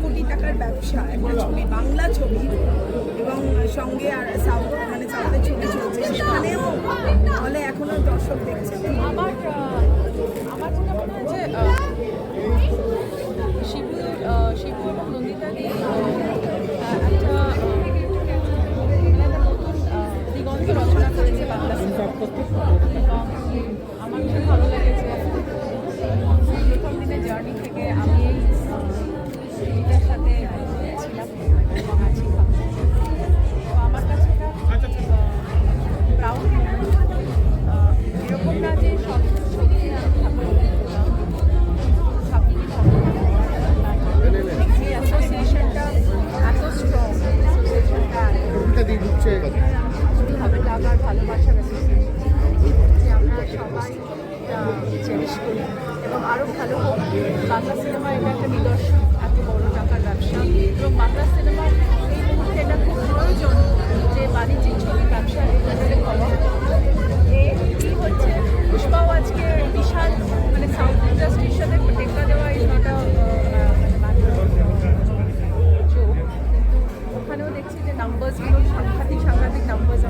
কোটি টাকার ব্যবসা একটা ছবি, বাংলা ছবি, এবং সঙ্গে আর সাউথের ছবি চলছে, সেখানেও হলে এখনো দর্শক দেখছে। আমার যেটা মনে হয় যে শিবু এবং নন্দিতাদি একটা নতুন দিগন্ত রচনা করেছে বাংলা সিনেমা, এবং আমার খুব ভালো লেগেছে। প্রথম দিনের জার্নি থেকে আমি এই ছবিটার সাথে ছিলাম এবং আছি। তো আমার কাছে এটা প্রাউড মোমেন্ট। এরকম না যে সব ছবিতে আমি থাকবো, সবদিকে থাকবো, যে অ্যাসোসিয়েশনটা এত স্ট্রং, অ্যাসোসিয়েশনটা শুধু হবে টাকার ভালোবাসার অ্যাসোসিয়েশন, যে আমরা সবাই চেষ্টা করি এবং আরও ভালো হোক। বাংলা সিনেমা এটা একটা নিদর্শন, এত বড় টাকার ব্যবসা, এবং বাংলা সিনেমার এই মুহূর্তে এটা খুব প্রয়োজন যে বাণিজ্যিক ছবি ব্যবসা এটাতে হওয়া। কি হচ্ছে, পুষ্পাও আজকে বিশাল সাউথ ইন্ডাস্ট্রির সাথে টেক্কা দেওয়া ইজ নট চোখ, কিন্তু ওখানেও দেখছি যে নাম্বারসগুলো সাংঘাতিক নাম্বারস